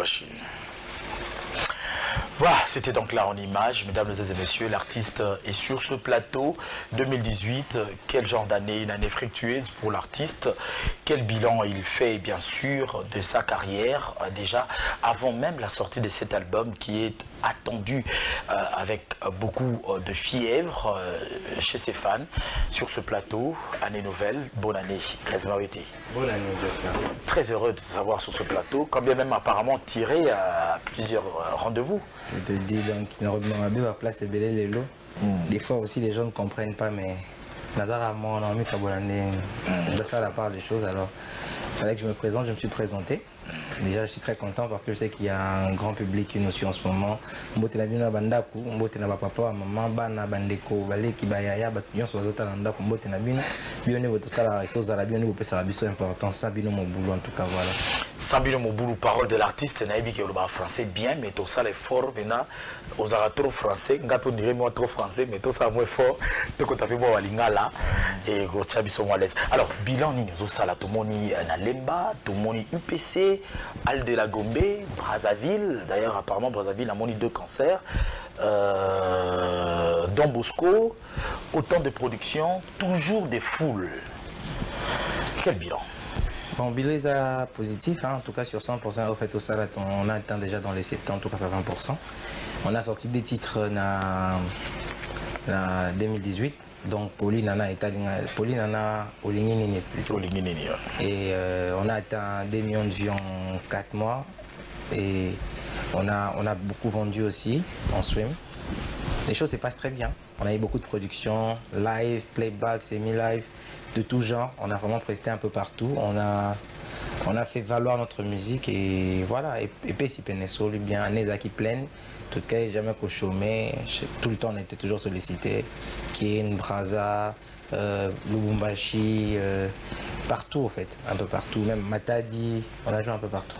Lubumbashi. Voilà, c'était donc là en image, mesdames et messieurs, l'artiste est sur ce plateau 2018. Quel genre d'année, une année fructueuse pour l'artiste. Quel bilan il fait, bien sûr, de sa carrière, déjà avant même la sortie de cet album qui est attendu avec beaucoup de fièvre chez ses fans. Sur ce plateau, année nouvelle, bonne année, Gazmawete. Bonne année, Justin. Très heureux de te savoir sur ce plateau, quand bien même apparemment tiré à plusieurs rendez-vous. Je te dis donc, normalement, ma place est belle les lots. Des fois aussi, les gens ne comprennent pas, mais Nazar, moi, on a mis je dois faire la part des choses, alors il fallait que je me présente, je me suis présenté. Déjà, je suis très content parce que je sais qu'il y a un grand public qui nous suit en ce moment. Mbote na bino bandaku, mbote na papa, maman, bana, bandeko, bale ki bayaya, batuyon so bazota bandaku, mbote na bino. Bione boto sala chose la bione bope sala biso important, ça bino mon boulot en tout cas voilà. Sabino Moboulou, parole de l'artiste, naïbi qui est le français bien, mais tout ça est fort, maintenant, aux arabes trop français, on dirait moi trop français, mais tout ça moins fort, tout ce que tu as fait pour Lingala, et Gochabi sont à l'aise. Alors, bilan, nous ça là, tout le monde Nalemba, tout le monde UPC, Al de la Gombe, Brazzaville, d'ailleurs, apparemment, Brazzaville a moni 2 cancers, Don Bosco, autant de productions, toujours des foules. Quel bilan? Bon, bilan est positif, hein, en tout cas sur 100%, au fait, au Salat, on a atteint déjà dans les 70 ou 80%. On a sorti des titres en 2018, donc Pauline Nana et Pauline Nana Olinginini plutôt. Et on a atteint 2 millions de vues en 4 mois. Et on a beaucoup vendu aussi en stream. Les choses se passent très bien. On a eu beaucoup de productions, live, playback, semi-live, de tout genre. On a vraiment presté un peu partout. On a fait valoir notre musique et voilà. Et puis si Peneso, bien, Neza qui pleine. Tout cas, jamais qu'au chômé. Tout le temps, on était toujours sollicité. Kien, Brazza, Lubumbashi, partout en fait, un peu partout. Même Matadi, on a joué un peu partout.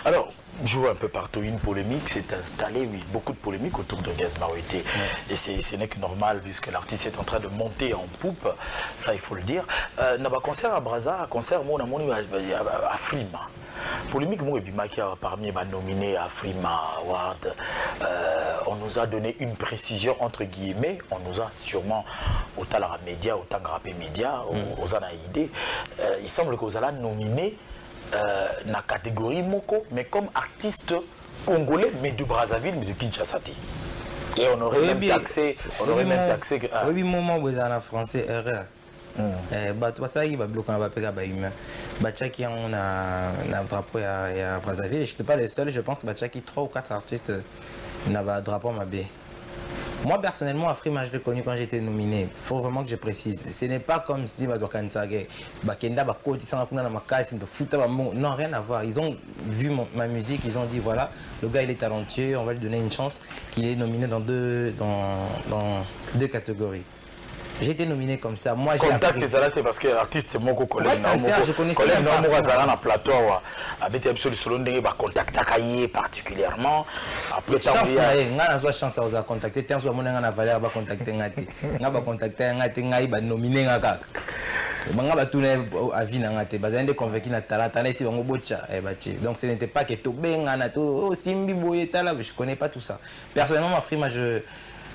Alors, jouer un peu partout, une polémique s'est installée, oui, beaucoup de polémiques autour de Gazmawete. Et ce n'est que normal puisque l'artiste est en train de monter en poupe, ça il faut le dire. Dans un concert à Brazza, un concert à Frima. Polémique, moi, parmi les nominés à Frima Award, on nous a donné une précision entre guillemets, on nous a sûrement, autant la média, autant grappé média, aux idée. Il semble que vous allez nominer dans la catégorie Moko, mais comme artiste congolais, mais de Brazzaville, mais de Kinshasa. Et on aurait même taxé, que... Oui, moment où vous avez en français, erreur. Ça y va bloquer, on va payer les humains. Bachaki, on a un drapeau à Brazzaville. Je n'étais pas le seul, je pense que Bachaki, 3 ou 4 artistes n'avaient un drapeau à ma baie. Moi, personnellement, à Frima, je l'ai connu quand j'étais nominé. Il faut vraiment que je précise. Ce n'est pas comme si non, rien à voir. Ils ont vu ma musique, ils ont dit voilà, le gars il est talentueux, on va lui donner une chance qu'il est nominé dans deux catégories. J'ai été nominé comme ça. Moi, j'ai contact les alates parce que l'artiste Moko collègue. Je connaissais même pas. Collègue plateau avec absolu selon des contact particulièrement. Après chance na chance à contacter. Tant soit mon na valeur ba contacter ngati. Nga ba contacter ngati ngai ba nominé ngaka. Banga ba tourner à vie ngati. Ba zende convaincu na talent na si bango bocha donc ce n'était pas que to benga na to simbi boye tala, je connais pas tout ça. Personnellement, ma frima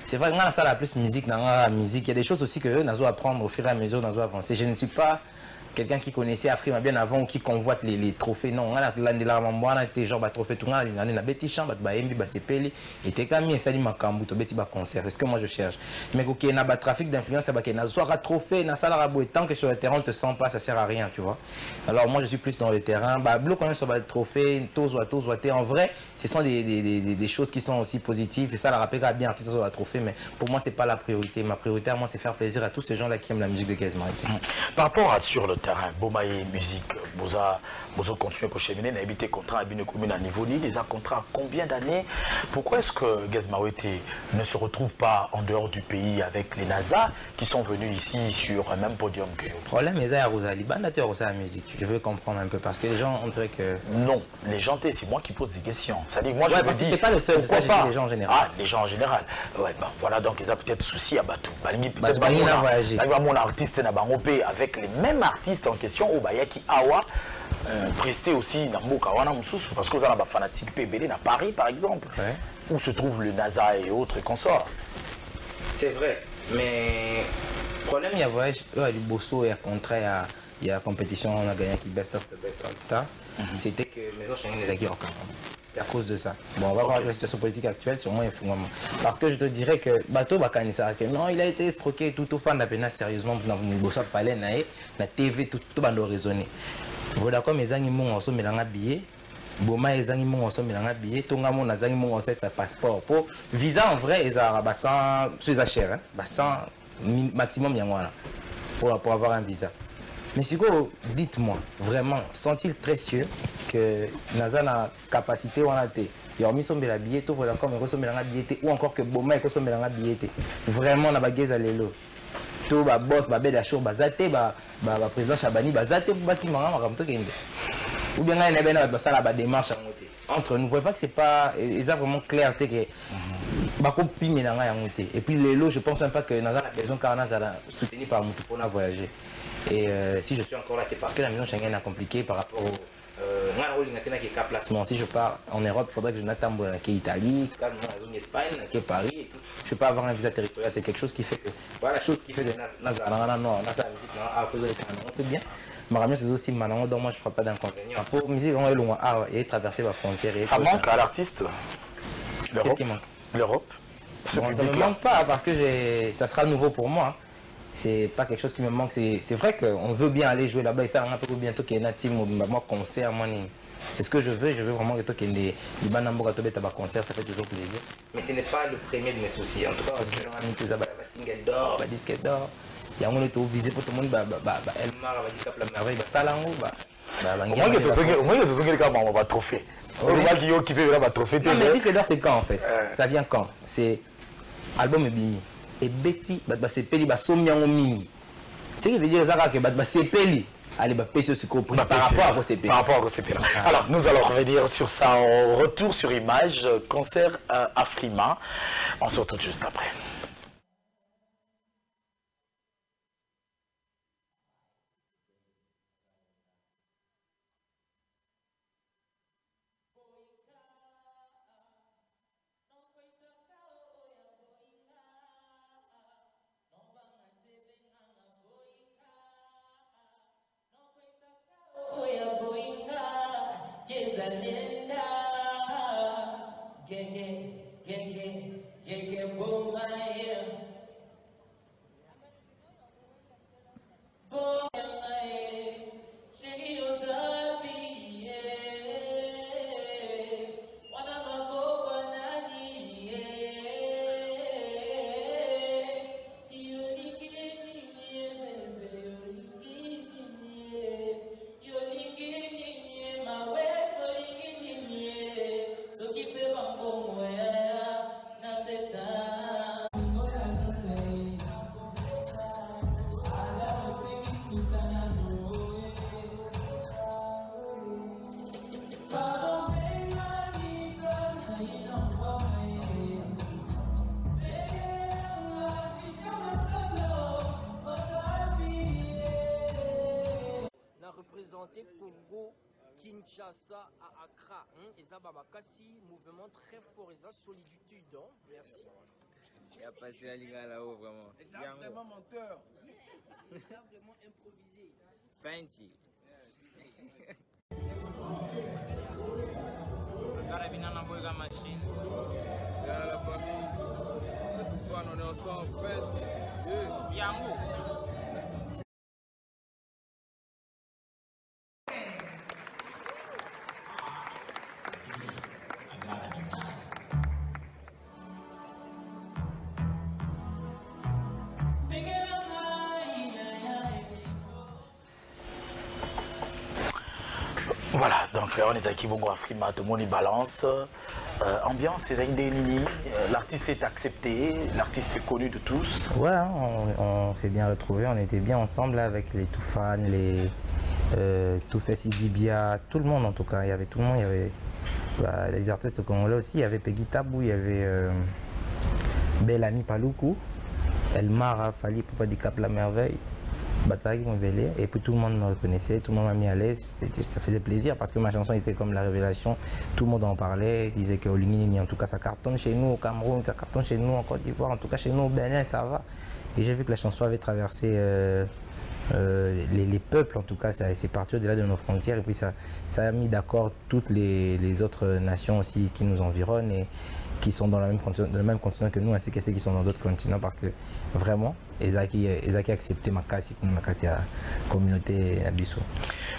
c'est vrai que ça la plus musique dans la musique. Il y a des choses aussi que nous allons apprendre au fur et à mesure, nous allons avancer. Je ne suis pas quelqu'un qui connaissait Afrima bien avant ou qui convoite les trophées. Non, on a des genre de trophées, tout le monde a des petits chants, des et comme ça dit makambu, des concerts. C'est ce que moi je cherche. Mais ok, il y a un trafic d'influence, il y a un trophée, il y a un tant que sur le terrain on ne te sent pas, ça sert à rien, tu vois. Alors moi je suis plus dans le terrain. Bloc quand même sur le trophée, en vrai, ce sont des choses qui sont aussi positives. Et ça, la rappelle bien artiste sur le trophée, mais pour moi c'est pas la priorité. Ma priorité à moi c'est faire plaisir à tous ces gens là qui aiment la musique de Gazmawete. Par rapport à sur le terrain, Bomaye musique, vous continuez à cheminer, n'a habité contrat à une commune à niveau ni des contrats combien d'années? Pourquoi est-ce que Gazmawete ne se retrouve pas en dehors du pays avec les NASA qui sont venus ici sur un même podium que vous? Le problème est à Rosalie, la musique. Je veux comprendre un peu parce que les gens on dirait que non, les gens c'est moi qui pose des questions. Ça dit moi je parce que t'es pas le seul, c'est ça j'ai dit les gens en général. Ah, les gens en général. Ouais, ben voilà donc ils ont peut-être souci à Batou. Peut-être mon artiste n'a pas avec les mêmes artistes en question au Bayaki Awa rester aussi dans Mboka Wana Moussous, parce que vous avez un fanatique PBD à Paris par exemple, où se trouve le NASA et autres consorts. C'est vrai, mais le problème, il y a voyage, il y a du bosso, il y a contrat, il y a compétition, on a gagné qui Best of the Best All Star. C'était que Maison Schengen est acquis à cause de ça. Bon, on va voir la situation politique actuelle, sûrement il faut vraiment. Parce que je te dirais que Bateau Bakanissa, que non, il a été escroqué tout au fan d'Apena sérieusement dans le bosso palais, na TV, tout bando raisonné. Vodacom, mes amis m'ont aussi mélangé billet. Boma les amis m'ont aussi mélangé billet. Tonga mon azangi m'ont aussi sa passeport. Pour visa en vrai, ils ont bassin, c'est cher, hein, bassin maximum yangwana pour avoir un visa. Mais si vous dites-moi, vraiment, sont-ils très sûrs que NASA a la capacité ou en a été? Il y a mis son billet, tout Vodacom, il y a son billet, ou encore que Boma il y a son billet. Vraiment, on a bagué à l'élo. Tout ba boss ba beda show ba zate ba président Chabani ba zate pour bâtiment makamto kende ou bien là il y a ba sala ba démarche entre nous, vous voyez pas que c'est pas ils ont vraiment clarté que ba copie menanga ya ngoté et puis les lots je pense même pas que Naza a besoin car Naza soutenu par Moutou pour voyager et si je suis encore là c'est parce que la maison Schengen a compliqué par rapport au si je pars en Europe, il faudrait que je n'attende qu'à Italie, qu'à la zone Espagne, qu'à Paris. Et tout. Je ne peux pas avoir un visa territorial. C'est quelque chose qui fait que. Voilà la chose qui fait que bien. Mais c'est aussi maintenant, donc moi je ne ferai pas d'inconvénient. Pour musique, on est loin et traverser la frontière. Ça manque à l'artiste. Qu'est-ce qui manque? L'Europe. Ça ne me manque pas parce que ça sera nouveau pour moi. C'est pas quelque chose qui me manque. C'est vrai qu'on veut bien aller jouer là-bas et ça, on a bientôt qu'il y ait un team, moi, concert, c'est ce que je veux vraiment que qu'il y ait des bandes concert, ça fait toujours plaisir. Mais ce n'est pas le premier de mes soucis. En tout cas, je suis un single d'or, un disque d'or. Il y a un autre visé pour tout le monde, Elmar, la merveille, Salango, au moins que tu sais que va trophée. Au moins qu'il fait un trophée. Non, mais disque d'or, c'est quand en fait? Ça vient quand? C'est album et bini. Et Betty, c'est Peli, Somiango Mini. Ce qui veut dire que c'est Peli. Allez, par rapport à CP. Alors, nous allons revenir sur ça en retour sur image, concert à Frima. On se retrouve juste après. Congo, Kinshasa à Accra. Et ça, Babakasi, mouvement très fort, et ça, solitude. Merci. Il a passé la ligue là-haut, vraiment. Et ça, vraiment menteur. Ça, vraiment improvisé. Fancy. Machine. La famille, c'est tout fan, on est ensemble. Fancy. Yango. Voilà, donc on est à Kibongo Afrima, tout le monde y balance. Ambiance, c'est Nini. L'artiste est accepté, l'artiste est connu de tous. Ouais, hein, on s'est bien retrouvés, on était bien ensemble là, avec les Toufan, les Toufessi Dibia, tout le monde en tout cas. Il y avait tout le monde, il y avait les artistes congolais aussi, il y avait Peggy Tabou, il y avait Bellamy Paloukou, Elmar Fali, Papa du Cap La Merveille. Bataki Montpellier, et puis tout le monde me reconnaissait, tout le monde m'a mis à l'aise, ça faisait plaisir parce que ma chanson était comme la révélation, tout le monde en parlait, disait que Olingini, en tout cas ça cartonne chez nous au Cameroun, ça cartonne chez nous en Côte d'Ivoire, en tout cas chez nous au Bénin, ça va. Et j'ai vu que la chanson avait traversé les peuples, en tout cas, c'est parti au-delà de nos frontières, et puis ça a mis d'accord toutes les autres nations aussi qui nous environnent et qui sont dans le même continent que nous, ainsi que ceux qui sont dans d'autres continents, parce que vraiment, Ezaki a accepté ma casse pour la communauté Abisso.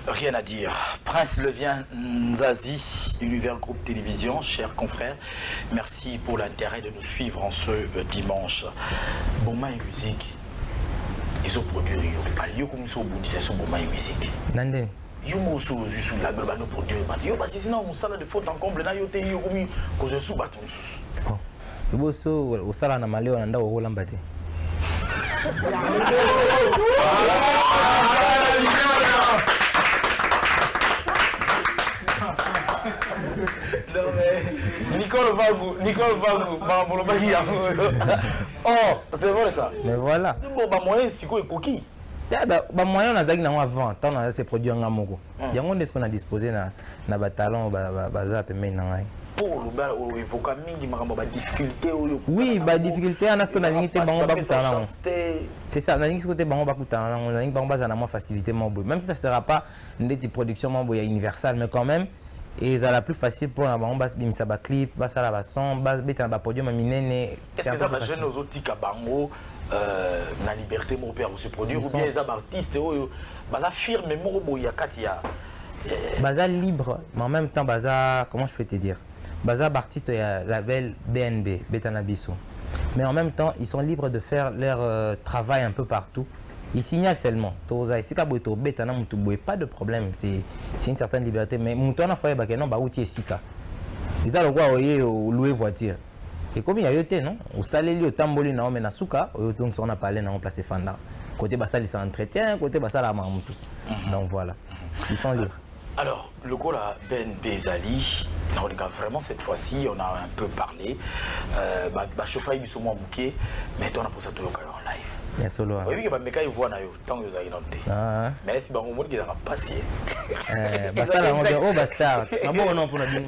Rien à dire. Prince Levien Nzazi, Univers Groupe Télévision, chers confrères, merci pour l'intérêt de nous suivre en ce dimanche. Boma et musique, ils ont produit, ils ont commencé au bout de Boma et musique. Nande. Yo mo so zu la gba no produire bat yo basi sina mo sala de faute en comble na yo te yo komi ko je su bat mususu yo so o sala na maleo na nda o lamba te non mais Nicole Vagu Bambolo Bagi oh c'est vrai ça mais voilà bon ba moyen siko e coquille. Bah moyen na zaki na avant tant na ces produits en amoko yango nde ce qu'on a disposé na ba talent ba pembe na ngai pour le bal au évoquer mingi makambo ba difficulté oui ba difficulté ana ce qu'on a limité bango ba kutana c'est ça na limité côté bango ba kutana na limité bango ba na moi facilité mambo même si ça sera pas une production mambo ya universal mais quand même et ça la plus facile pour la bango ba bimisa ba clip ba sala ba son ba beta ba podium minene est-ce que ça va jeune aux autres tika bango la liberté mon père se produire ou bien les artistes baza firme mo boya katia baza libre mais en même temps baza comment je peux te dire baza artiste ya label BNB Betana Bisso mais en même temps ils sont libres de faire leur travail un peu partout. Ils signalent seulement toza ici ka boto Betana mutu boye pas de problème, c'est une certaine liberté mais mutu na foye ba que non ba outi esika ils a le droit oyer louer voiture. Et comme il y a eu non, au salé au tamboli na omena suka, au donc on a parlé na on place fanda. Côté basa ils s'entretient, côté basa la mamutu. Donc voilà, ils sont libres. Alors le goal à Ben Bezali, vraiment cette fois-ci on a un peu parlé. Bah chauffeur ils sont moins bouqués, mais on a pour ça tout en live. Bien solo. Oui que bah meka ils voient na yo tant que vous avez noté. Mais si bah on montre qu'ils ont passé. Basta la on dit oh basta. Ah bon non pour la bien.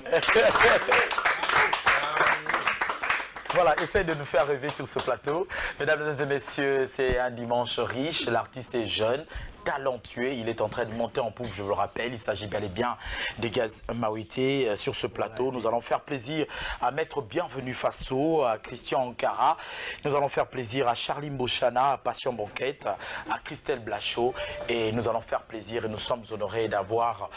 Voilà, essaye de nous faire rêver sur ce plateau. Mesdames et messieurs, c'est un dimanche riche. L'artiste est jeune, talentueux. Il est en train de monter en poupe, je vous le rappelle. Il s'agit bel et bien des Gaz Mawité sur ce plateau. Nous allons faire plaisir à Maître Bienvenu Faso, à Christian Ankara. Nous allons faire plaisir à Charlie Mbochana, à Passion Banquette, à Christelle Blachot. Et nous allons faire plaisir et nous sommes honorés d'avoir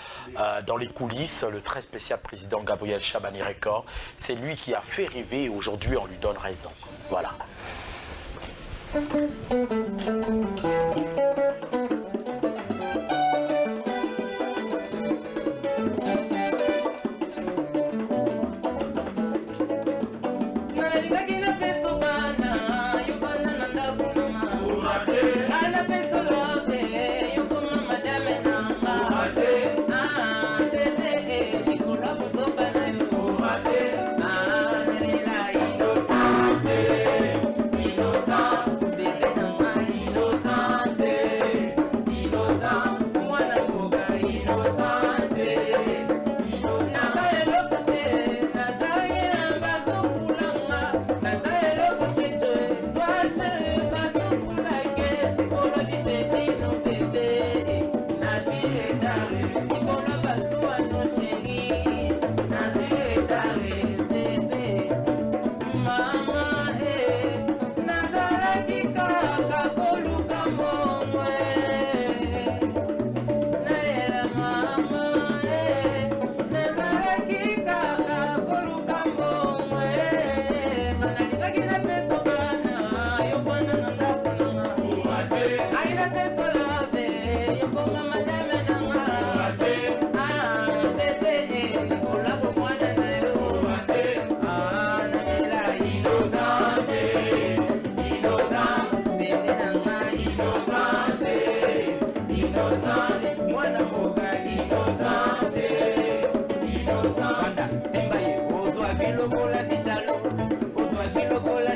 dans les coulisses le très spécial président Gabriel Chabani Record. C'est lui qui a fait rêver et aujourd'hui on lui donne raison. Voilà.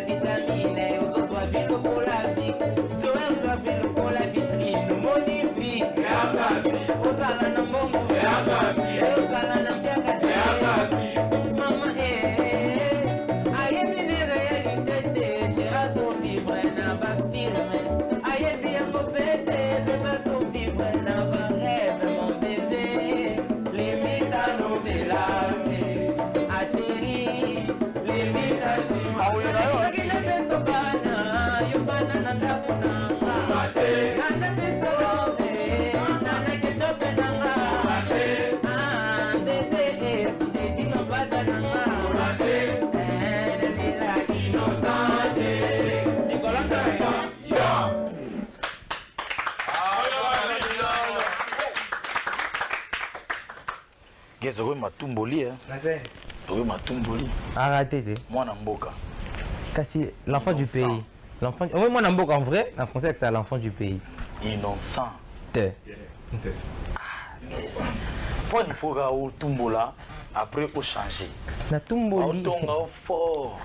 Vitamine, aux autres villes pour la vie, Joël, la ville pour la vitrine. Zoé Matumboli, hein. Zoé Matumboli. Arrêtez. Moi, Namboka. Kasi l'enfant du pays. L'enfant. Oui, moi, Namboka, en vrai, en français, c'est l'enfant du pays. Innocent. Yes. Pour il faut au Tumbola, après au changer. Na Tumboli. Au tonga fort.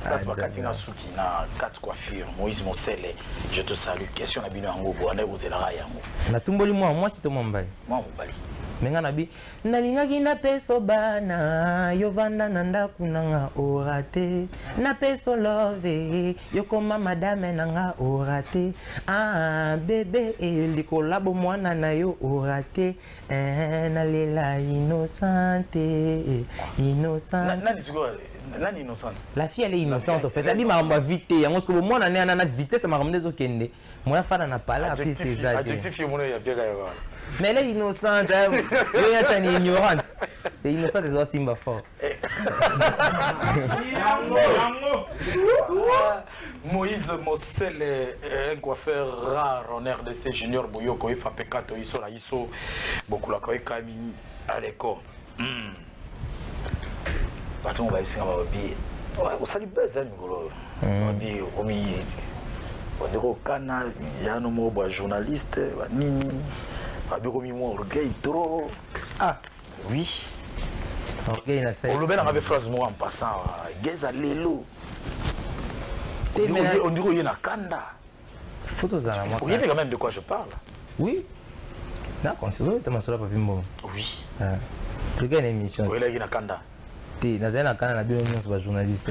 Place Bakatina Souki, na 4 coiffures, Moïse Mossele, je te salue. Question na bino yango, boane ozelaka yango. Na Tumboli, moi, c'est au Mumbai. Moi, Mobali. Menga nabi nalingaki na peso bana yovanda na ndaku nanga orate na peso love yokoma madame nanga orate ah bébé likolabo mwana na yo orate nalela innocente innocente nani innocente. La fille elle est innocente en fait elle dit ma vite yango ko mwana ne ana na vitesse ma ramde zo kende moi fana na pala artiste ezali adjectif yo mona ya bien ka. Mais elle est innocente, elle est ignorante. Elle est innocente, elle doit simba fort. Moïse Mossel est un coiffeur rare en RDC Junior Boyoko, il fait pekato, il sont là, ils sont beaucoup là, quand il camine à l'école. Bateau, on va essayer de bien. On salue bien, ça, Migolo. On dit, on dit au canal, il y a un nombre de journalistes, Nini. Orgueil trop. Ah, oui. Orgueil, on le met dans la phrase moi en passant. Geza Lelo. On dirait qu'il y a un kanda. Photos à la Vous voyez quand même de quoi je parle? Oui. D'accord, c'est ça, tu m'as sur la papier. Oui. Tu regardes l'émission. Oui, il y a un kanda. Tu es un kanda, tu es un journaliste.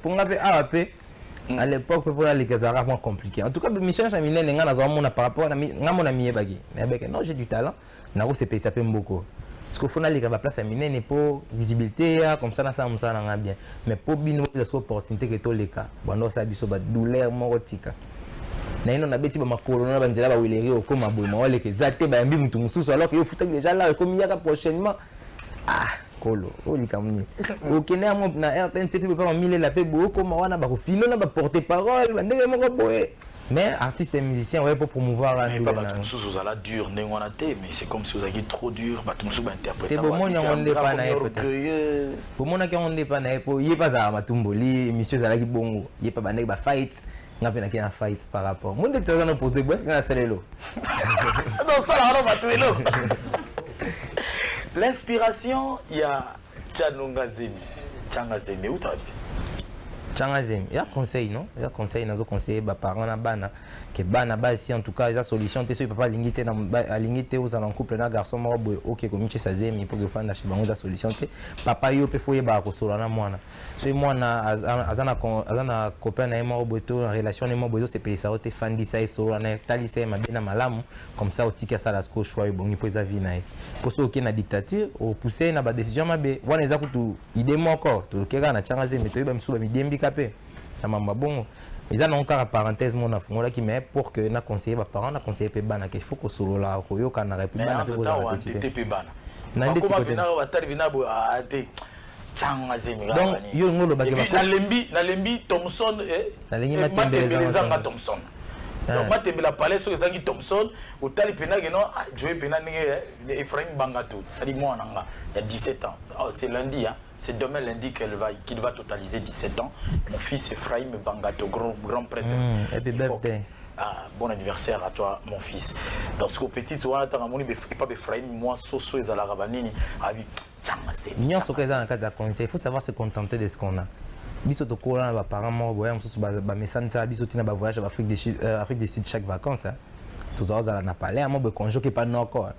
Pour nga pe à l'époque pour aller c'est vraiment compliqué. En tout cas, mission chamine nga na zomona par rapport à nga mon ami bagi. Mais avec non, j'ai du talent. Na ko c'est ça peut beaucoup. Parce qu'il faut aller à la place à mine pour visibilité comme ça na ça nga bien. Mais pour bino des opportunités que tous les cas. Bon ça biso ba douleur morotika. Na ino na beti ba makolo na banzela ba wileri okoma boy ma wale ke zate ba mbi mutu mususu alors que yo futa déjà là comme yaka prochainement. Ah Kolo, oli kamuni. Okene amo na RTNC pe pas mille la pe bo comme wana ba ko fino na ba porter parole, ba ndenge moko boye. Mais artiste et musicien ouais pour promouvoir un peu. Mais pas sous ala dur ndenge wana te, mais c'est comme si vous aviez trop dur, ba tout sous ba interpréter. C'est bon mon yonde pa na peut-être. Pour monaki yonde pa na po, yé pas za matumboli, monsieur zalaki bongo, yé pas ba ndenge ba fight. Ngapi na kina fight par rapport. Mon de tozana na poser boss kana selelo. Non ça là on va tuer l'eau. L'inspiration, il y a Tchanonga Zemi. Tchanga Zemi, où t'as vu? Tchanga Zemi, il y a conseil, non? Il y a conseil, nous conseillé les parents à Bana, que Bana, si en tout cas, il y a solution, tu sais, papa, l'ingité aux en couple, un garçon, ok, comme tu sais, Zemi, pour que fan d'acheter la solution, papa, il peut faire des barres sur la moine. So, moi, un copain, en relation, c'est payé ça, tu fan de ça, et sur la talissé, ma bien malam, comme ça, au ticket, ça, la sco, choix, bon, il peut sa vie, pour ceux qui ont la dictature, au pousser, na ba décision, ma bé, on les a tout, idée moi encore, tout le cas, on a Tchanga Zemi, tu vas me soulever, handicapé. Bon, ils ont encore une parenthèse mon enfant là qui met pour que na conseiller mes parents na conseiller pe bana qu'il faut que solo la ko yo kana république na pour ça on TT pe bana na ndeti ko na ba tali bina bo ate Tchanga Zemi donc yo ngolo ba na lembi Thompson na lengi matembeleza Thompson donc matembela palais sur ezangi Thompson au tali pena que non jouer pena ni Ephraim Bangato ça dit moi nanga il y a 17 ans c'est lundi hein. C'est demain lundi qu'il va totaliser 17 ans. Mon fils Ephraim Bangato, grand prêtre. Happy birthday. Ah, bon anniversaire à toi, mon fils. Donc, ce que petit, tu vois, tu as pas Ephraim, moi, Soso et Zalarabanini. Il faut savoir se contenter de ce qu'on a. Biso to kola na parents mo boya msusu ba message ça biso tina ba voyage à Afrique du Sud chaque vacances hein. Tous aux na parler mo be conjo qui pas encore.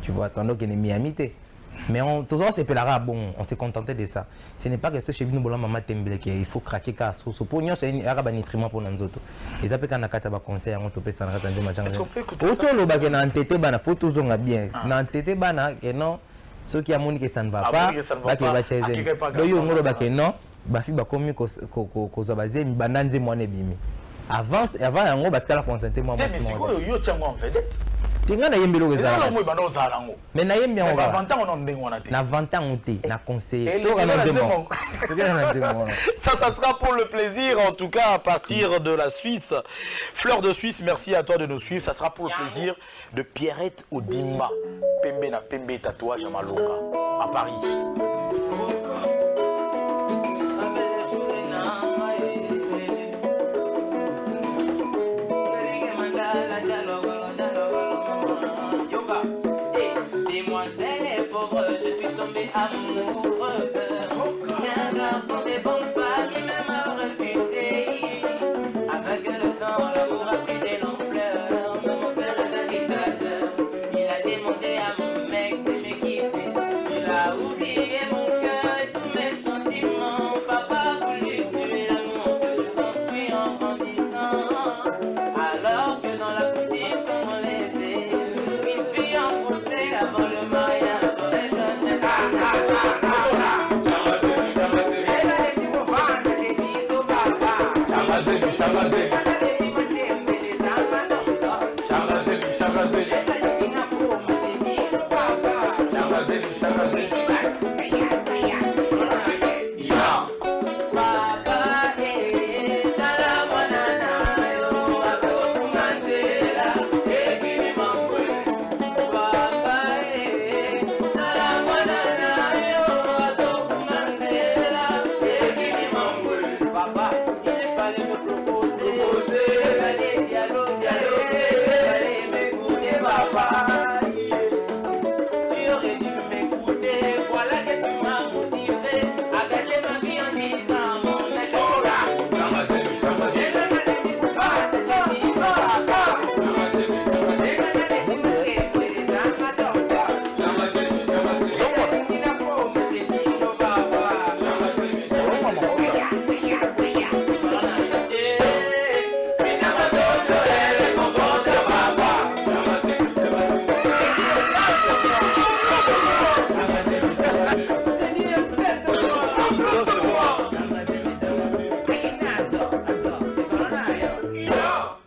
Tu vois, tandis que ni Miami té. Mais toujours c'est pelara bon, on s'est contenté de ça. Ce n'est pas que chez nous bola mama tembele il faut craquer car so pour nous c'est un arabe nutriment pour nous autres. Et ça peut quand nakata ba conseil on to pesa nakata ndima changa. Est-ce qu'on peut écouter ça? Auto lo ba que na ntete bana faut toujours bien. Na ntete bana que non ceux qui amoni que ça ne va pas ba que ba cheze. Do yo ngolo ba que non ba fi ba komi ko zo ba zemi bananze mwana bimi. Avant yango ba tsala consentement moi. Mais c'est quoi yo tchango en vedette? Tinga na yembelo Mais kezala. Mais na yembi yango. Na 20 ans on ndenge wana te. Na 20 ans on te na conseiller. Ça sera pour le plaisir en tout cas à partir de la Suisse. Fleur de Suisse, merci à toi de nous suivre. Ça sera pour le plaisir de Pierrette Odimba. Pembe na Pembe tatouage à Malonga à Paris. Amoureuse, un garçon des bonnes familles même réputé. Avec le temps, l'amour a pris de l'ampleur. Mon père est un dictateur. Il a demandé à mon mec de me quitter. Il a oublié mon cœur et tous mes sentiments. Papa a voulu tuer l'amour que je construis en grandissant. Alors que dans la coutume comme on les est, une fille enfoncée avant le mariage.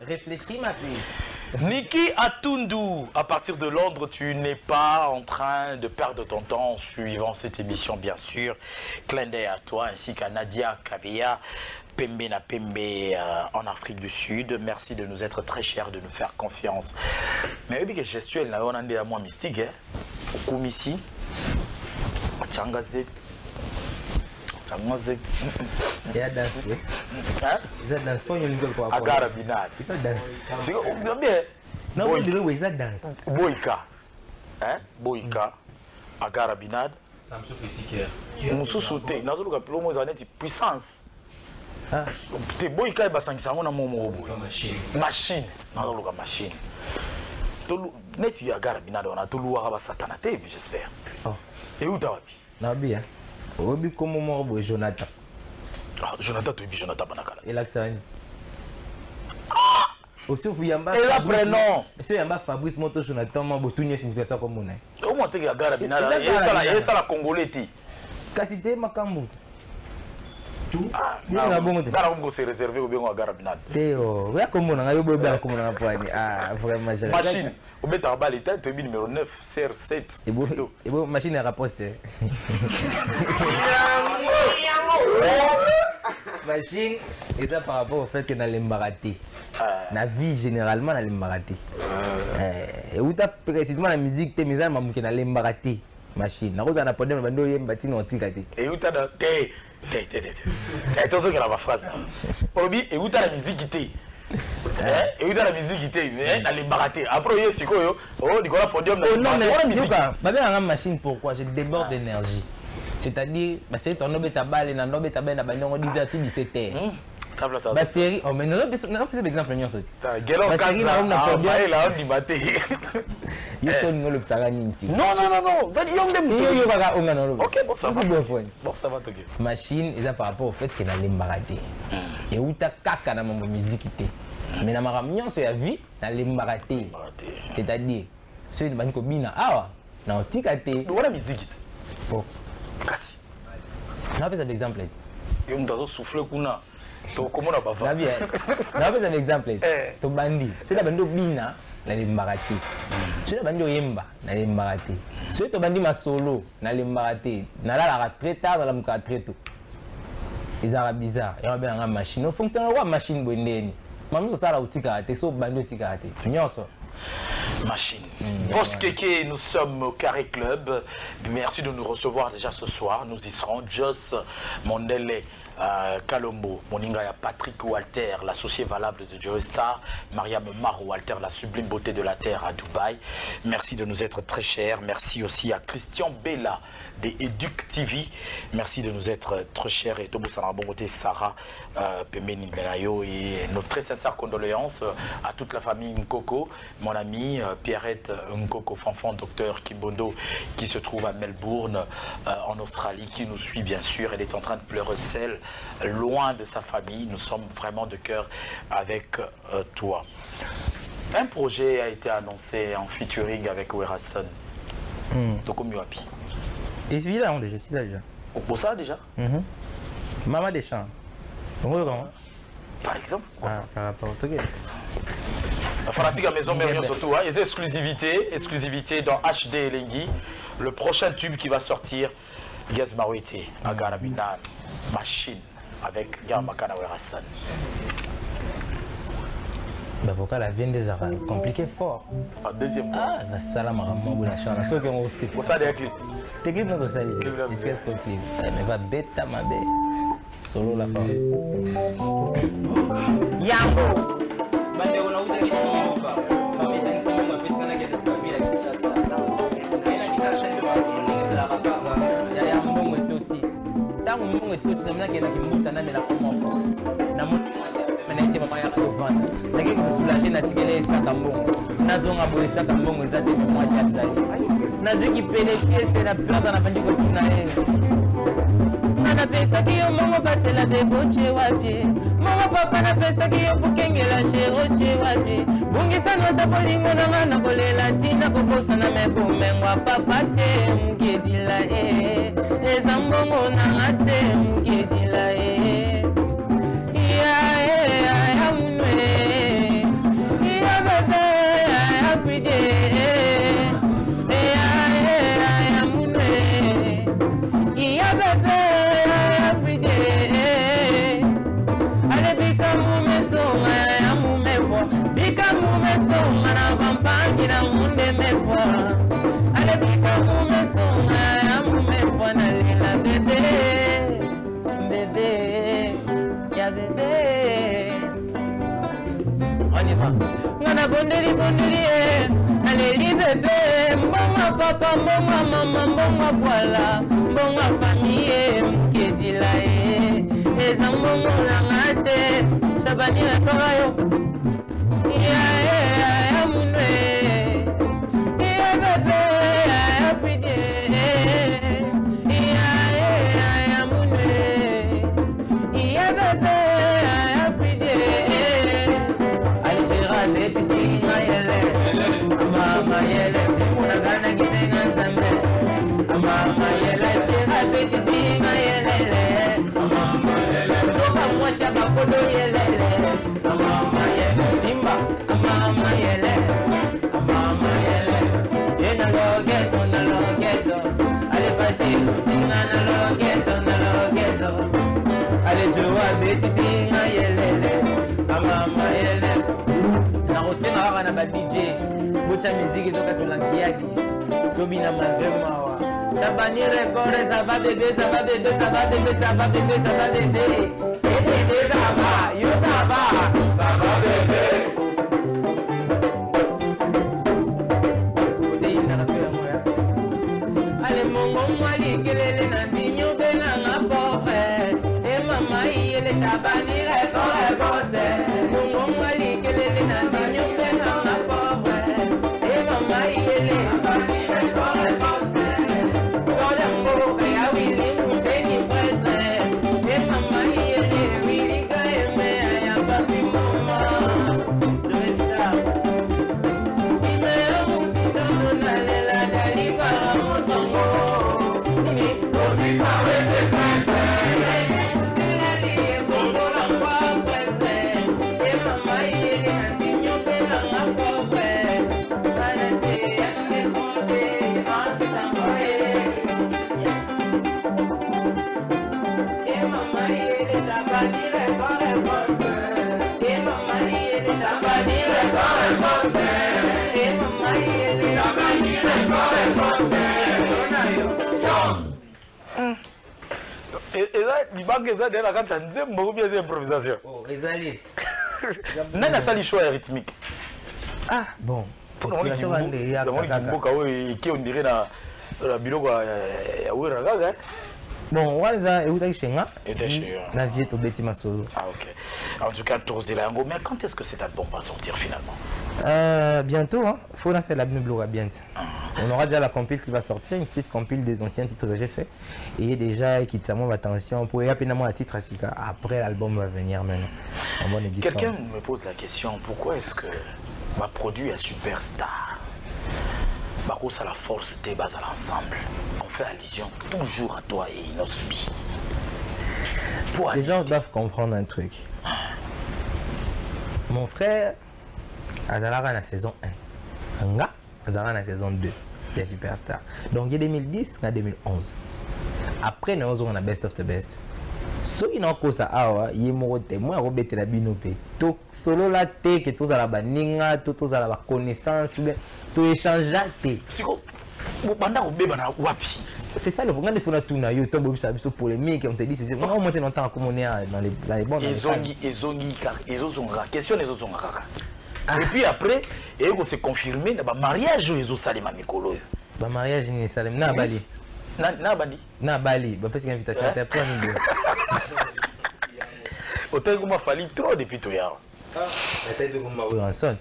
Réfléchis ma fille. Niki Atundu, à partir de Londres, tu n'es pas en train de perdre ton temps en suivant cette émission, bien sûr. Clin d'œil à toi ainsi qu'à Nadia Kabia, Pembe na Pembe en Afrique du Sud. Merci de nous être très chers, de nous faire confiance. Mais oui, que gestuelle, on a un mois mystique, hein. Au Kumisi, Tchangaze. Il a dansé. Hein? Il a dansé. Agara Binad. Il a dansé. C'est bien. Non, mais il a dansé. Boïka. Hein? Boïka. Agara Binad. Ça me chauffe petit cœur. Nous sous-sauter. Nous avons appelé aux années puissance. Ah. Te Boïka est bassin qui s'en va dans mon Machine. machine. Nous avons la machine. Net il y a Agara Binad. On a tout loué à Satanate, j'espère. Et où t'as vu? Non, bien. Obi comme moi, Jonathan. Jonathan, tu es Jonathan Banakala. Et là, ça aussi, vous y avez un prénom. Si vous avez Fabrice Moto, Jonathan, vous avez une situation comme ça. Comment tu es Agara Binad? Il est la Congolais. Quasi ma cambo. Tout. Garabongo c'est réservé au bien à Garabinad. Théo, regarde comment on a eu bien comme on a poigné. Ah, vraiment. Machine. Au bêta balita, tu es numéro 9, CR7. Et bon, machine à rapporter. Machine, et ça par rapport au fait que dans l'embarraté. La vie généralement dans l'embarraté. Et où tu as précisément la musique, tu es mis à l'embarraté. Machine. Na roza na podem bando yemba tino tikati. Et où tu as te. Attention que la phrase là. Obi et où tu as la musique qui et où tu as la musique qui mais dans l'embarraté. Après il y a ce que oh Nicolas podium non mais Yoka, bah bien la machine pourquoi je déborde d'énergie. C'est-à-dire bah c'est ton obé tabale na obé tabale na bango 17h. Bah série, oh mais non plus exemple non ça. Gelo kanza na podium là on dit maté. Yo ton ngolo psaka ninti. Non, ça dit on dem. Yo kaka onga no. OK, bon ça va. Bon ça va toke. Machine eza par rapport au fait que na lembarate. Et uta kaka na mambo musique té. Mais na mara nyonso ya vie na lembarate. C'est-à-dire ceux bani ko bina awa na otika té. Wala musique. Bon. Kasi. Na pesa d'exemple. Yo mtazo souffler kuna. To comment on va faire? Na bien. Na pesa d'exemple. To bandi. Ceux là bando bina nalembaka te soki bandi oyemba nalembaka te soki tobandi masolo nalembaka te nalalaka très tard nalamukaka très tôt ezalaka bizarre yango benanga machine ofonctionne kwa machine boye ndeni mamusu osala otikaka te so bandi otikaka te nyonso Machine. Boss Keke, nous sommes au Carré Club. Merci de nous recevoir déjà ce soir. Nous y serons. Joss Mondele, Kalombo, Moningaya Patrick Walter, l'associé valable de Joe Star, Mariam Marou Walter, la sublime beauté de la terre à Dubaï. Merci de nous être très chers. Merci aussi à Christian Bella de Educ TV. Merci de nous être très chers. Et Tobo Sanabongote Sarah Pemeni Benayo et nos très sincères condoléances à toute la famille Nkoko, mon ami Pierrette Nkoko Fanfan, docteur Kibondo, qui se trouve à Melbourne, en Australie, qui nous suit bien sûr. Elle est en train de pleurer seule, loin de sa famille. Nous sommes vraiment de cœur avec toi. Un projet a été annoncé en featuring avec Werason. Toko Muapi. Et celui-là, je suis là déjà. Pour ça déjà Maman Deschamps. Par exemple. Par rapport au Togé. Fanatique Maison Mérion surtout, hein, les exclusivités dans HD Elengi. Le prochain tube qui va sortir, Gaz Marouité, Agarabinan, Machine, avec Gamakana Werasan. Le vocal a 22 heures, compliqué fort. Deuxième fois. Ah, la salam à mon bon achat. La seule que on sait. Pour ça, des clips. Tes clips nous saluent. Qu'est-ce qu'on clip? Mais va bêta ma bête. Solo la femme. Yango. Bande on a outra que não opa. Família sem saber uma pessoa na guerra da vida que já está. Aí na guitarra sempre vai solo nem será rapaz. Ya ya mbongo etosi. Tango mbongo etosi na mna kena kimbuta na mela koma fo. Na mutu mena ite mama ya kovanda. Nake kutulaje na tikele saka mbongo. Nazonga boye saka mbongo ezate mwasi ya zali. Nazuki pelekese na plata na bandiko tuna yeye. Mana pesa kiyo mongo batela de boche wapi. Mongo papa na pesa kiyo bukengela sheroche wapi. Bungisa nota bolingo na mana kolela tina kokosa na mebumengwa papa te mugedila eza mbongo na ngate mugedila ya munwe ya bebe ya kwide ya munwe ya bebe Bondeli bondeli aleli bébé mbonga papa mbonga mama mbonga bwala mbonga famille mkedila eza mbongo nanga te Shabani atoka yo ya munwe ya bébé ya pide ya munwe ya bébé ya pide Alishira leti Mama yele, una gana gine nganzambe. Mama yele, shira beti zinga yele. Mama yele, toka mwacha bakodo yele. Mama yele, simba. Mama yele, mama yele. Yena logeto na logeto. Ale pasi singa na logeto. Ale juwa beti zinga yele. Mama yele. Na kosenga kaka na ba DJ. Mucha miziki toka tulangiaki Tobina mazemawa Shabani rekorde ça va bébé, ça va bébé, ça va bébé, ça va bébé, ça va bébé bébé ça va, yo ça va bébé Ale mongo mwali kelele na mbinyo bena nga pauvre E mama yele Shabani rekorde Mongo mwali kelele na mbinyo bena nga pauvre Mama yele, mama yele, wili kaeme, ayababi mama. Simero musitano nalela dali para motongo. Ni kobi kawete kante. Sinali bosola kwa kwete. Et là, il manque ça dans la carte, ça dit beaucoup bien des improvisations. Oh, Ezali. Nana sali choix rythmique. Ah, bon. Pour moi, qui on dirait la biloko ya wera gaga. Bon, Waza et Outa Shenga. La vie est au Betty Masolo. Ah, ok. En tout cas, Tourzelango, mais quand est-ce que cet album va sortir finalement? Bientôt, hein. Faut lancer l'album Blora bientôt. On aura déjà la compile qui va sortir, une petite compile des anciens titres que j'ai fait. Et déjà, qui t'a mon attention pour y appeler un titre à Sika. Après, l'album va venir maintenant. Quelqu'un me pose la question, pourquoi est-ce que ma produit est Superstar? Barousse à la force des bases à l'ensemble. On fait allusion toujours à toi et Inosbi. Les gens doivent comprendre un truc. Mon frère a dans la saison 1. Nga a dans la saison 2 des Superstars. Donc il y a 2010 et 2011. Après nous avons la best of the best. So il n'a pas ça awa yemo témoin robete la binope. To solo la te que tous à la baninga, tous à la connaissance ou bien to échanger te. Siko banda ko beba na wapi. C'est ça le programme de Fona Tuna, yo tombe ça biso polémique, on te dit c'est on monter longtemps comme on est dans les bons. Question les autres kaka. Et puis après, et on s'est confirmé na ba mariage les autres salima mikolo. Ba mariage ni salem na Bali. Na Bali. Na Bali, ba fait une invitation à prendre une. Autant que moi fallait trop depuis tout hier. La tête de Goma Ranson.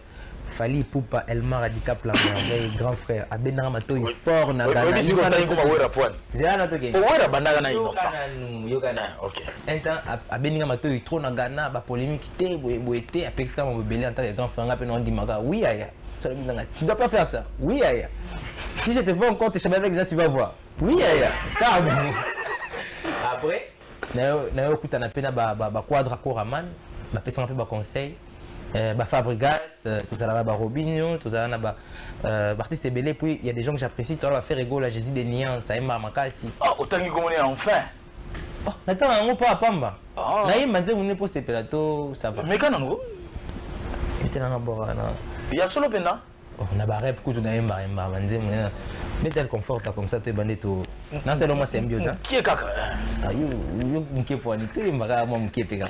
Fali Poupa Elmar Radicap la merveille grand frère Abenara Mato est fort na Ghana. Oui, mais c'est comme Wera Poine. Zéana to ke. Wera bandana na innocent. Yogana. OK. Un temps Abenara Mato est trop na Ghana ba polémique té boité après ça mon belé en tant que grand frère ngape non dimaga. Oui aya. Tu dois pas faire ça. Oui aya. Si je te vois encore te chamer avec les gens tu vas voir. Oui aya. Après na okuta na pena ba quadra Coraman, ba pesa un peu ba conseil. Fabregas, tout ça là, Robinho, tout ça là, artiste belé, puis il y a des gens que j'apprécie, tu vas faire ego la Jésus des Nians, ça aime Makasi. Oh, autant qu'il connaît enfin. Oh, attends, on pas à Pamba. Là, il m'a dit, on est pour ces plateaux, ça va. Mais quand on est il était dans la borana. Il y a solo pena. On a barré pour tout d'ailleurs, mais tel confort comme ça, tu es bandé tout. Non, c'est le moi c'est mieux ça. Qui est kaka? Ah, you m'qui pour aller, tu m'as pas moi m'ki pega.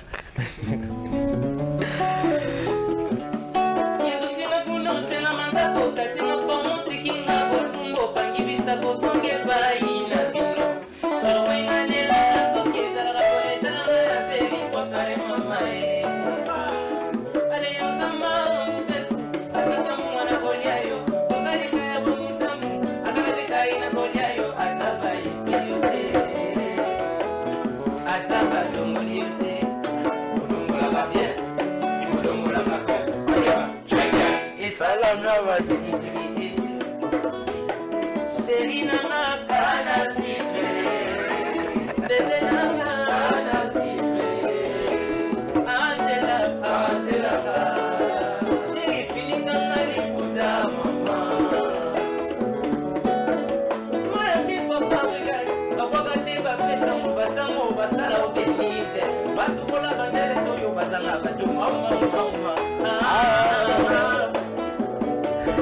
Salam na bajiki. Serina kana sipe, bebe kana sipe, Angela Sherifi nikanga likuta mama. Maya miswa Fabregas, bakwaka te bapesa mo basala obéite, basukola banzele toyo bazanga bajuma uma.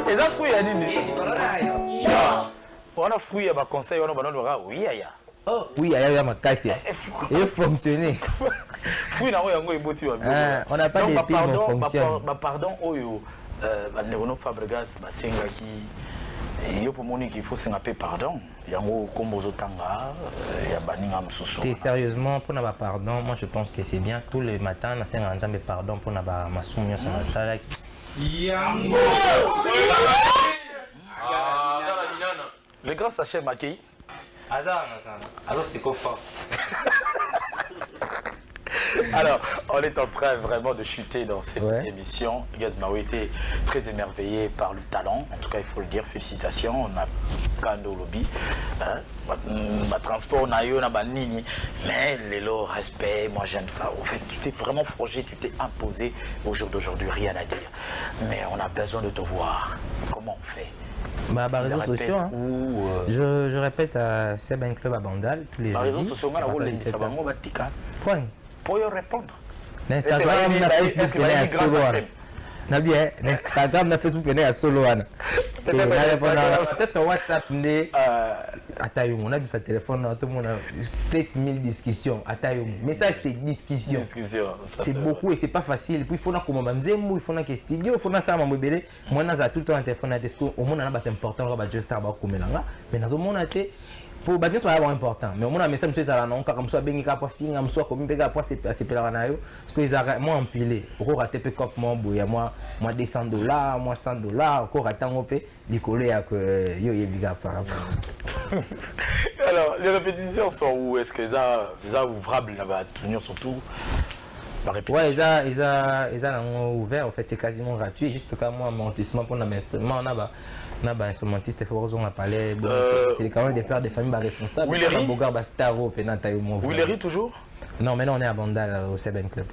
Et ça fouille à nini? On a fouillé à ma conseil, on a banane le oui aya. Oh oui aya ma casse. Il fonctionner. Fouille na yango eboti wa. On n'a pas de pardon, pardon oyo Nerono Fabregas basenga qui yo pour moni qu'il faut s'engaper pardon. Yango kombozo tanga ya baninga msusu. Sérieusement pour na pardon, moi je pense que c'est bien tous les matins na senga nzambe pardon pour na ba masumyo sur la salle. Yango. Le grand sachet Makei. Azar c'est quoi fort. Alors, on est en train vraiment de chuter dans cette émission. Gaz Maroui était très émerveillé par le talent. En tout cas, il faut le dire. Félicitations. On a Kando Lobby. Transport, on a eu, on a Nini. Mais le respect, moi j'aime ça. En fait, tu t'es vraiment forgé, tu t'es imposé. Au jour d'aujourd'hui, rien à dire. Mais on a besoin de te voir. Comment on fait? Réseaux sociaux, hein. Je répète à Seben Club à Bandal tous les jours. Réseaux sociaux, on a point. Pour y répondre. Instagram, Facebook, on est à solo. Instagram, Facebook, on est à solo. Peut-être WhatsApp, Attends, on a vu sa téléphone, tout le monde a 7000 discussions. Attends, message de discussion. C'est beaucoup et c'est pas facile. Puis il faut qu'on il faut que studio, il faut que ça mobile. Moi, on a tout le temps un téléphone à tester. Au moins, on a important, on va juste avoir comme là. Mais dans le monde, pour battre ça va important. Mais au moins, mais ça me fait ça non, comme ça, bien qu'il pas fin, comme ça, comme bien qu'il c'est là na yo. Parce que ils ont moi empilé. Encore raté peu comme moi, moi $200, moi $100. Encore raté on peut les coller à que yo yebiga par rapport. Alors, les répétitions sont où? Est-ce que les ouvrables là-bas, surtout la répétition? Ouais, ils ont ouvert. En fait, c'est quasiment gratuit. Juste comme moi, mon tissement pour l'instrument, on a instrumentiste, il faut qu'on en parler. C'est quand même des pères de famille responsables. Willery toujours? Non, maintenant on est à Bandal au Seven Club.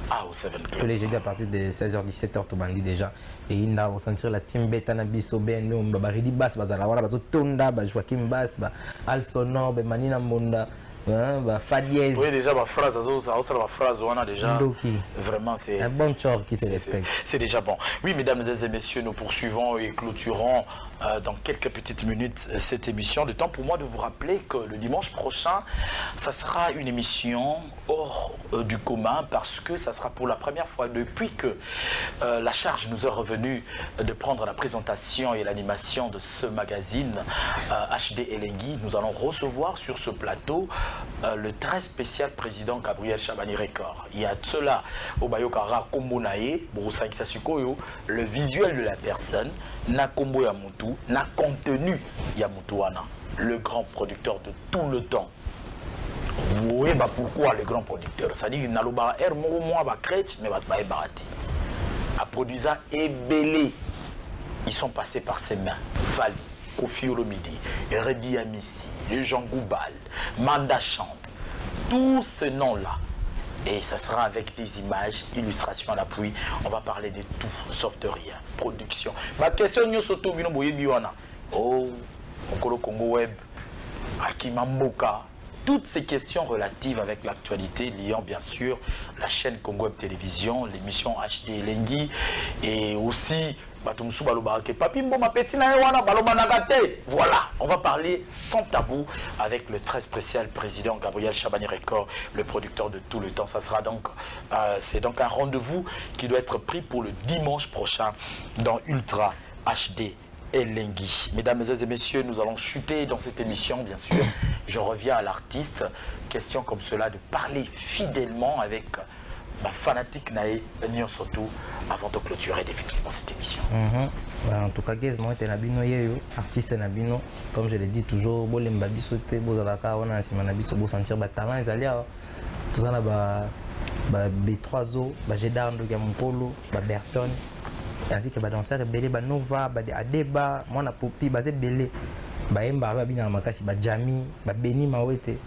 Ah, au Seven Club. Tous les jeudis à partir de 16h-17h, tout bandi déjà. Et il va sentir la team beta na biso ben no Baridi Bass bazala wala bazo tonda ba Joaquim Bass ba Alsono be Manina Monda. Fadiez. Oui, déjà ma phrase, ma phrase, on a déjà. Vraiment, c'est un bon job qui se respecte. C'est déjà bon. Oui, mesdames et messieurs, nous poursuivons et clôturons dans quelques petites minutes cette émission. Le temps pour moi de vous rappeler que le dimanche prochain, ça sera une émission hors du commun parce que ça sera pour la première fois depuis que la charge nous est revenue de prendre la présentation et l'animation de ce magazine HD Elengi. Nous allons recevoir sur ce plateau le très spécial président Gabriel Chabani Record. Il y a cela au Bayokara Kombonae, le visuel de la personne, na Kombo Yamutu, na contenu Yamutuana, le grand producteur de tout le temps. Vous voyez pourquoi le grand producteur? C'est-à-dire qu'il n'a pas de moins de crèche, mais il a barati. A produit ça et belé. Ils sont passés par ses mains. Fali, Kofi Olomidi, Redi Amissi, le Jean Goubal, Manda Chante, tous ces noms-là. Et ça sera avec des images, illustrations à l'appui. On va parler de tout, sauf de rien. Production. Ma question, nous sommes tous oh, Okolo Congo Web, Akima Mboka. Toutes ces questions relatives avec l'actualité liant bien sûr la chaîne Congo Web Télévision, l'émission HD Elengi et aussi voilà, on va parler sans tabou avec le très spécial président Gabriel Chabani Record, le producteur de tout le temps. Ça sera donc, c'est donc un rendez-vous qui doit être pris pour le dimanche prochain dans Ultra HD Elengi. Mesdames et messieurs, nous allons chuter dans cette émission, bien sûr. Je reviens à l'artiste. Question comme cela, de parler fidèlement avec ma fanatique Naé, surtout, avant de clôturer définitivement cette émission. En tout cas, moi, je suis artiste, comme je l'ai dit toujours, je suis sentir talent, tout ça, B3O, Gédar, Mukolo, Berton. Ainsi que les danseurs belé ba Nova ba Adeba moi na Popi basé belé ba Emba ba bina makasi ba Jami ba Beni Mawete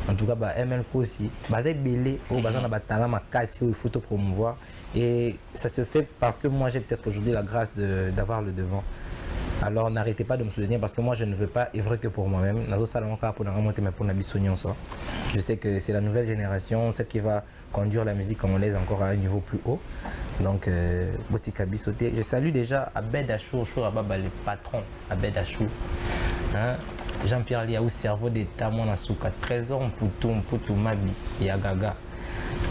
en tout cas ba ML aussi basé belé au bazan na ba talent makasi il faut te promouvoir et ça se fait parce que moi j'ai peut-être aujourd'hui la grâce d'avoir le devant. Alors n'arrêtez pas de me soutenir parce que moi je ne veux pas œuvrer que pour moi-même. Je sais que c'est la nouvelle génération, celle qui va conduire la musique congolaise encore à un niveau plus haut. Donc, je salue déjà Abed Achou, le patron Abed Achou. Hein? Jean-Pierre Liaou, cerveau d'État, mon asuka, 13 ans, Poutou Mabi, Yagaga.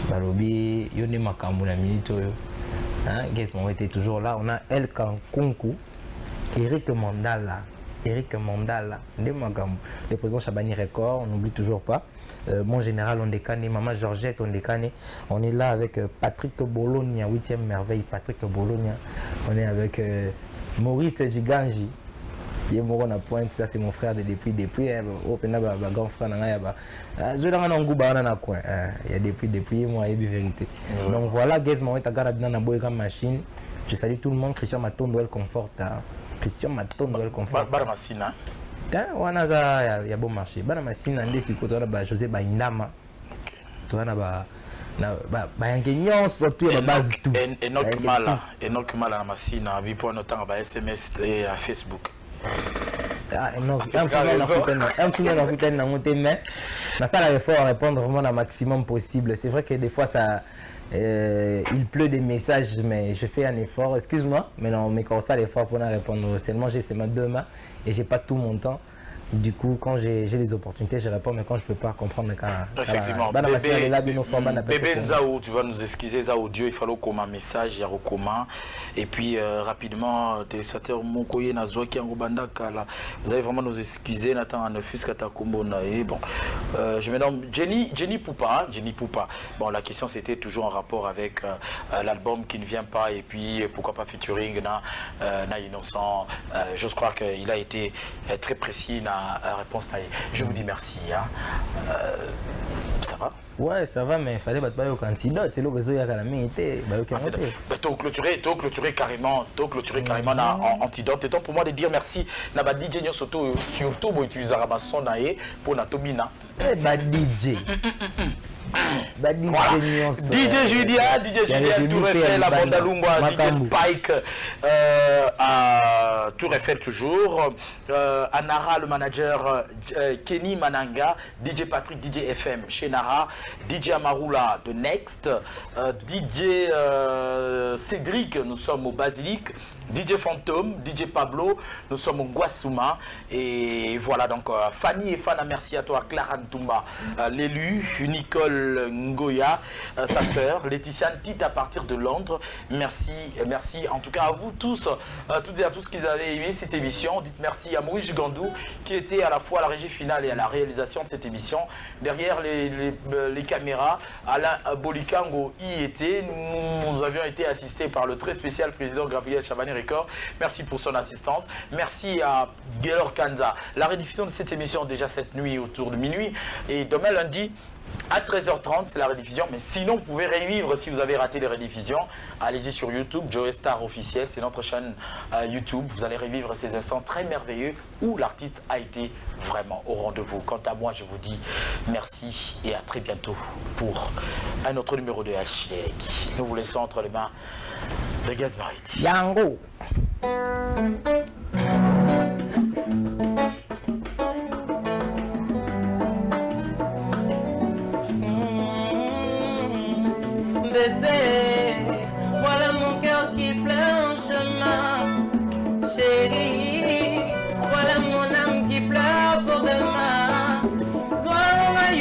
Balobi, Yone Makambu, la minute. Guess-moi, était toujours là. On a El Kankunku. Eric Mandala, le président Chabani Record, on n'oublie toujours pas. Mon général Ondekane, Maman Georgette Ondekane. On est là avec Patrick Bologna, 8e merveille, Patrick Bologna. On est avec Maurice Giganji. Il est mort à pointe, ça c'est mon frère de depuis. Au grand frère, je il y a depuis, moi, il y a vérité. Donc voilà, Gazman est à Garabina na machine. Je salue tout le monde, Christian Maton Noël Confort. Christian Maton Noël Confort. Baramassina. Il y a bon marché. Baramassina, José Baindama. Tu vois, Enoch Mala Massina, pour notamment SMS et Facebook. Répondre vraiment au maximum possible. C'est vrai que des fois ça. Il pleut des messages, mais je fais un effort. Excuse-moi, mais non, mais quand ça, l'effort pour répondre seulement, j'ai seulement 2 mains et j'ai pas tout mon temps. Du coup, quand j'ai des opportunités, je réponds, mais quand je ne peux pas comprendre, effectivement, bébé Nzao, tu vas nous excuser, ça audio, il fallait comme un message, il y a comment. Et puis rapidement, téléspectateur Mokoye Nazoki Angobandaka, vous allez vraiment nous excuser, Nathan Anofus Katakumbo Nae. Bon, je me nomme Jenny Poupa. Bon, la question c'était toujours en rapport avec l'album qui ne vient pas, et puis pourquoi pas featuring na Innocent. Je crois qu'il a été très précis dans la réponse. Je vous dis merci. Hein. Ça va? Ouais, ça va, mais il fallait battre au candidat. C'est le réseau qui a la minité. Tu clôturé carrément en antidote. Et donc pour moi de dire merci. Nabadi DJ surtout pour utiliser la son pour Natobina. Eh bah DJ. Voilà. DJ Julia, Tour Eiffel, la Bondalumba, DJ Spike, à Tour Eiffel toujours, Anara le manager, Kenny Mananga, DJ Patrick, DJ FM chez Nara, DJ Amarula de Next, DJ Cédric, nous sommes au Basilique, DJ Fantôme, DJ Pablo, nous sommes au Guasuma. Et voilà donc Fanny et Fana, merci à toi, Clara Ntumba, l'élu, Nicole Ngoya, sa sœur, Laetitia Ntite à partir de Londres. Merci en tout cas à vous tous, toutes et à tous qui avaient aimé cette émission. Dites merci à Maurice Gandou qui était à la fois à la régie finale et à la réalisation de cette émission. Derrière les caméras, Alain Bolikango y était. Nous avions été assistés par le très spécial président Gabriel Chabani Record. Merci pour son assistance. Merci à Gaylor Kanza. La rediffusion de cette émission déjà cette nuit autour de minuit. Et demain lundi à 13h30, c'est la rediffusion. Mais sinon, vous pouvez revivre si vous avez raté les rediffusions. Allez-y sur YouTube, Joe Star officiel. C'est notre chaîne YouTube. Vous allez revivre ces instants très merveilleux où l'artiste a été vraiment au rendez-vous. Quant à moi, je vous dis merci et à très bientôt pour un autre numéro de HLG. Nous vous laissons entre les mains de Gaz Variety. Yango. Bébé, voilà mon cœur qui pleure en chemin. Chérie, voilà mon âme qui pleure pour demain. Sois